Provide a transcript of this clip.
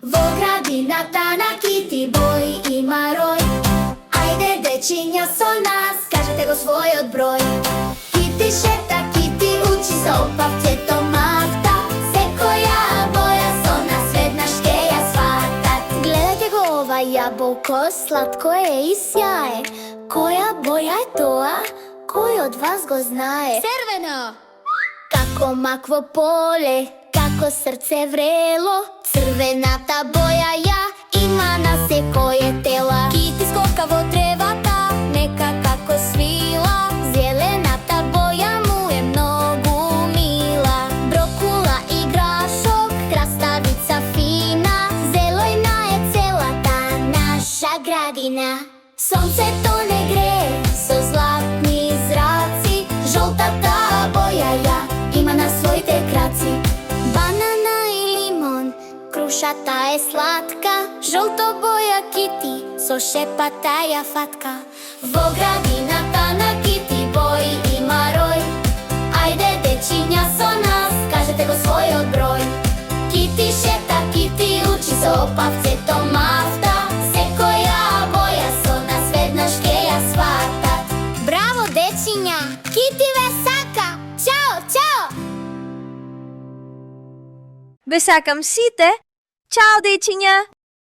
Во градината на Кити Бој има рој. Ајде дечиња со нас, кажете го својот број. Кити шета, Кити учи со павцето мафта. Секоја боја со нас веднаш ќе ја сватат. Гледајте го ова јаболко, сладко е и сјае. Која боја е тоа? Кој од вас го знае? Црвено! Како мак во поле, како срце врело, црвената боја ја има на секое тела. Кити скока во тревата, нека како свила. Зелената боја му е многу мила. Брокула и грашок, краставица фина, зелојна е целата наша градина. Сонцето не грее со златни зраци, жолтата боја ја има на своите краци. Банана и лимон, крушата е сладка, жолто боја Кити со шепата ја фатка. Во градината на Кити Бој има рој. Ајде дечиња со нас, кажете го својот број. Кити шета, Кити учи со павцето мафта. Секоја боја со нас веднаш ќе ја сватат. Браво, дечиња! Кити ве сака! Чао, чао! Ве сакам сите. Чао, дечиња!